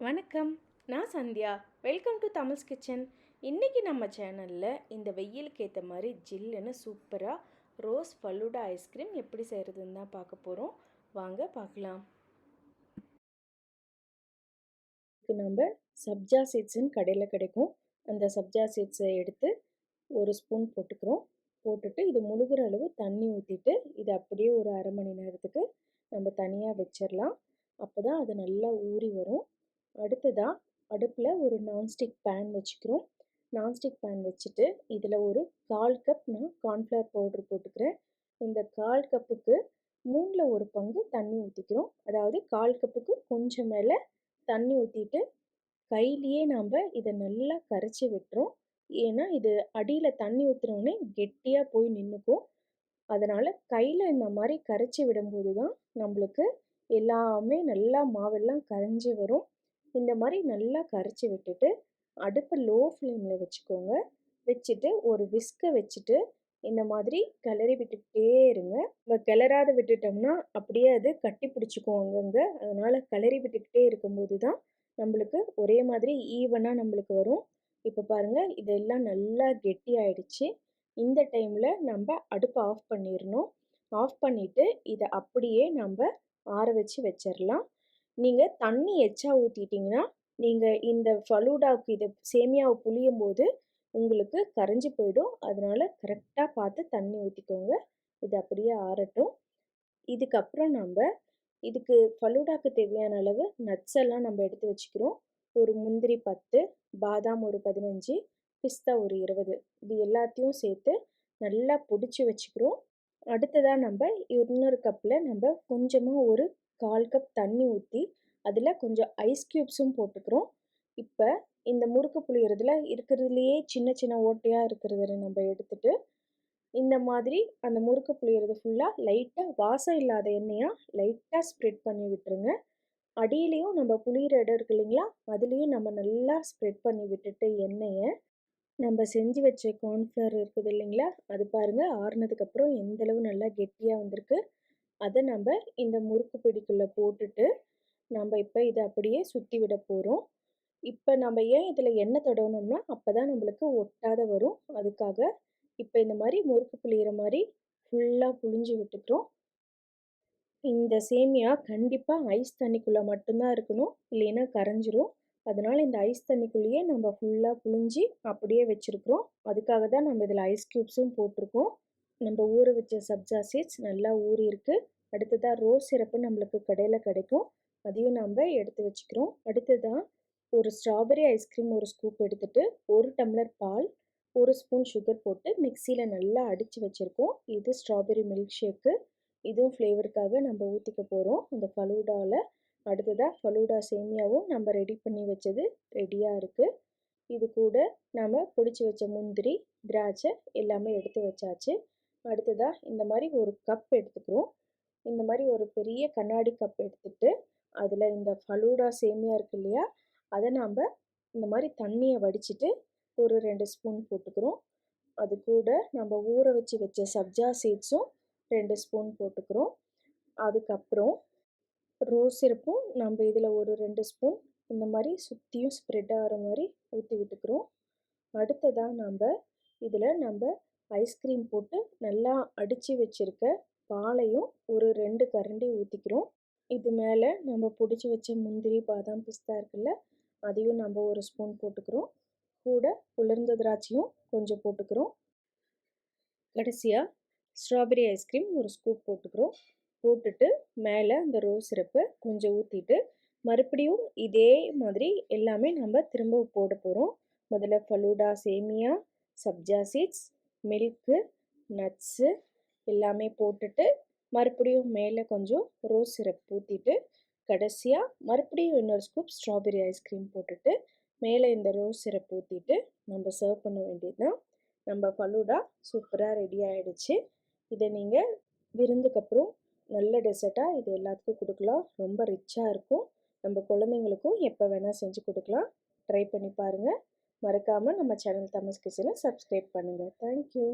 வணக்கம், நான் Sandhya. Welcome to Tamils kitchen. இன்றைக்கி நம்ம சேனலில் இந்த வெயிலுக்கு ஏற்ற மாதிரி ஜில்லுன்னு சூப்பராக ரோஸ் ஃபலூடா ஐஸ்கிரீம் எப்படி செய்கிறதுன்னு தான் பார்க்க போகிறோம். வாங்க பார்க்கலாம். இதுக்கு நம்ம சப்ஜா சீட்ஸுன்னு கடையில் கிடைக்கும். அந்த சப்ஜா சீட்ஸை எடுத்து ஒரு ஸ்பூன் போட்டுக்கிறோம். போட்டுட்டு இது முழுகிற அளவு தண்ணி ஊற்றிட்டு இதை அப்படியே ஒரு அரை மணி நேரத்துக்கு நம்ம தனியாக வச்சிடலாம். அப்போ தான் அது நல்லா ஊறி வரும். அடுத்ததாக அடுப்பில் ஒரு நான்ஸ்டிக் பேன் வச்சுக்கிறோம். நான்ஸ்டிக் பேன் வச்சுட்டு இதில் ஒரு 1/4 கப் நான் கார்ன்ஃப்ளவர் பவுட்ரு போட்டுக்கிறேன். இந்த 1/4 கப்புக்கு 3ல் 1 பங்கு தண்ணி ஊற்றிக்கிறோம். அதாவது 1/4 கப்புக்கு கொஞ்சம் மேலே தண்ணி ஊற்றிட்டு கையிலேயே நாம் இதை நல்லா கரைச்சி விட்டுறோம். ஏன்னா இது அடியில் தண்ணி ஊற்றுனோடனே கெட்டியாக போய் நின்றுக்கும். அதனால் கையில் இந்த மாதிரி கரைச்சி விடும்போது தான் நம்மளுக்கு எல்லாமே நல்லா மாவெல்லாம் கரைஞ்சி வரும். இந்த மாதிரி நல்லா கரைச்சி விட்டுட்டு அடுப்பை லோ ஃப்ளேமில் வச்சுக்கோங்க. வச்சுட்டு ஒரு விஸ்கை வச்சுட்டு இந்த மாதிரி கிளறி விட்டுக்கிட்டே இருங்க. நம்ம கிளறாத விட்டுட்டோம்னா அப்படியே அது கட்டி பிடிச்சிக்கும் அங்கங்கே. அதனால் கிளறி விட்டுக்கிட்டே இருக்கும்போது தான் நம்மளுக்கு ஒரே மாதிரி ஈவனாக நம்மளுக்கு வரும். இப்போ பாருங்கள், இதெல்லாம் நல்லா கெட்டி ஆயிடுச்சு. இந்த டைமில் நம்ம அடுப்பை ஆஃப் பண்ணிடணும். ஆஃப் பண்ணிவிட்டு இதை அப்படியே நம்ம ஆற வச்சு வச்சிடலாம். நீங்கள் தண்ணி எச்சா ஊற்றிட்டிங்கன்னா நீங்கள் இந்த ஃபலூடாவுக்கு இதை சேமியாவை புளியும் போது உங்களுக்கு கரைஞ்சி போயிடும். அதனால் கரெக்டாக பார்த்து தண்ணி ஊற்றிக்கோங்க. இது அப்படியே ஆறட்டும். இதுக்கப்புறம் நம்ம இதுக்கு ஃபலூடாவுக்கு தேவையான அளவு நட்ஸ் எல்லாம் நம்ம எடுத்து வச்சுக்கிறோம். ஒரு முந்திரி 10, பாதாம் ஒரு 15, பிஸ்தா ஒரு 20, இது எல்லாத்தையும் சேர்த்து நல்லா பிடிச்சி வச்சுக்கிறோம். அடுத்ததாக நம்ம இன்னொரு கப்பில் நம்ம கொஞ்சமாக ஒரு 1/4 கப் தண்ணி ஊற்றி அதில் கொஞ்சம் ஐஸ் க்யூப்ஸும் போட்டுக்கிறோம். இப்போ இந்த முறுக்கு புளியறதுல இருக்கிறதுலையே சின்ன சின்ன ஓட்டையாக இருக்கிறத நம்ம எடுத்துட்டு இந்த மாதிரி அந்த முறுக்கு புளியறது ஃபுல்லாக லைட்டாக வாசம் இல்லாத எண்ணெயாக லைட்டாக ஸ்ப்ரெட் பண்ணி விட்டுருங்க. அடியிலையும் நம்ம புளியிற இடம் இருக்கு இல்லைங்களா, அதுலேயும் நம்ம நல்லா ஸ்ப்ரெட் பண்ணி விட்டுட்டு எண்ணெயை நம்ம செஞ்சு வச்ச கார்ன்ஃப்ளவர் இருக்குது இல்லைங்களா, அது பாருங்கள் ஆறுனதுக்கப்புறம் எந்தளவு நல்லா கெட்டியாக வந்திருக்கு. அதை நம்ம இந்த முறுக்கு பிடிக்குள்ளே போட்டுட்டு நம்ம இப்போ இதை அப்படியே சுற்றி விட போகிறோம். இப்போ நம்ம ஏன் இதில் எண்ணெய் தடவணும்னா அப்போ தான் நம்மளுக்கு ஒட்டாத வரும். அதுக்காக இப்போ இந்த மாதிரி முறுக்கு புளியிற மாதிரி ஃபுல்லாக புளிஞ்சு விட்டுக்கிறோம். இந்த சேமியா கண்டிப்பாக ஐஸ் தண்ணிக்குள்ளே மட்டும்தான் இருக்கணும், இல்லைன்னா கரைஞ்சிரும். அதனால் இந்த ஐஸ் தண்ணிக்குள்ளேயே நம்ம ஃபுல்லாக புளிஞ்சு அப்படியே வச்சுருக்குறோம். அதுக்காக தான் நம்ம இதில் ஐஸ் க்யூப்ஸும் போட்டிருக்கோம். நம்ம ஊற வச்ச சப்ஜா சீட்ஸ் நல்லா ஊறி இருக்குது. அடுத்ததாக ரோஸ் சிரப்பு நம்மளுக்கு கடையில் கிடைக்கும், அதையும் நம்ம எடுத்து வச்சுக்கிறோம். அடுத்ததாக ஒரு ஸ்ட்ராபெரி ஐஸ்கிரீம் ஒரு ஸ்கூப் எடுத்துகிட்டு 1 டம்ளர் பால், 1 ஸ்பூன் சுகர் போட்டு மிக்சியில் நல்லா அடித்து வச்சுருக்கோம். இது ஸ்ட்ராபெரி மில்க் ஷேக்கு. இதுவும் ஃப்ளேவருக்காக நம்ம ஊற்றிக்க போகிறோம் அந்த ஃபலூடாவில். அடுத்ததாக ஃபலூடா சேமியாவும் நம்ம ரெடி பண்ணி வச்சது ரெடியாக இருக்குது. இது கூட நம்ம பிடிச்சி வச்ச முந்திரி, திராட்சை எல்லாமே எடுத்து வச்சாச்சு. அடுத்ததாக இந்த மாதிரி ஒரு கப் எடுத்துக்கிறோம். இந்த மாதிரி ஒரு பெரிய கண்ணாடி கப் எடுத்துகிட்டு அதில் இந்த ஃபலூடா சேமியா இருக்கு இல்லையா, அதை நாம் இந்த மாதிரி தண்ணியை வடிச்சிட்டு ஒரு 2 ஸ்பூன் போட்டுக்கிறோம். அது கூட நம்ம ஊற வச்ச சப்ஜா சீட்ஸும் 2 ஸ்பூன் போட்டுக்கிறோம். அதுக்கப்புறம் ரோஸ் சிரப்பும் நம்ம இதில் ஒரு 2 ஸ்பூன் இந்த மாதிரி சுற்றியும் ஸ்ப்ரெட் ஆகிற மாதிரி ஊற்றி விட்டுக்கிறோம். அடுத்ததாக நம்ம ஐஸ்கிரீம் போட்டு நல்லா அடித்து வச்சுருக்க பாலையும் ஒரு 2 கரண்டி ஊற்றிக்கிறோம். இது மேலே நம்ம பிடிச்சி வச்ச முந்திரி, பாதாம், பிஸ்தா இருக்குல்ல, அதையும் நம்ம ஒரு ஸ்பூன் போட்டுக்கிறோம். கூட உலர்ந்த திராட்சையும் கொஞ்சம் போட்டுக்கிறோம். கடைசியாக ஸ்ட்ராபெரி ஐஸ்கிரீம் ஒரு ஸ்கூப் போட்டுக்கிறோம். போட்டுட்டு மேலே அந்த ரோஸ் சிரப்பை கொஞ்சம் ஊற்றிட்டு மறுபடியும் இதே மாதிரி எல்லாமே நம்ம திரும்ப போட போகிறோம். முதல்ல ஃபலூடா சேமியா, சப்ஜா சீட்ஸ், மில்க்கு, நட்ஸு எல்லாமே போட்டுட்டு மறுபடியும் மேலே கொஞ்சம் ரோஸ் சிரப் ஊற்றிட்டு கடைசியாக மறுபடியும் இன்னொரு ஸ்கூப் ஸ்ட்ராபெரி ஐஸ்கிரீம் போட்டுட்டு மேலே இந்த ரோஸ் சிரப் ஊற்றிட்டு நம்ம சர்வ் பண்ண வேண்டியது தான். நம்ம ஃபலூடா சூப்பராக ரெடி ஆகிடுச்சு. இதை நீங்கள் விருந்துக்கப்புறம் நல்ல டெசர்ட்டாக இது எல்லாத்துக்கும் கொடுக்கலாம். ரொம்ப ரிச்சாக இருக்கும். நம்ம குழந்தைங்களுக்கும் எப்போ வேணால் செஞ்சு கொடுக்கலாம். ட்ரை பண்ணி பாருங்கள். மறக்காமல் நம்ம சேனல் தமிழ்ஸ் கிச்சனை சப்ஸ்கிரைப் பண்ணுங்கள். தேங்க்யூ.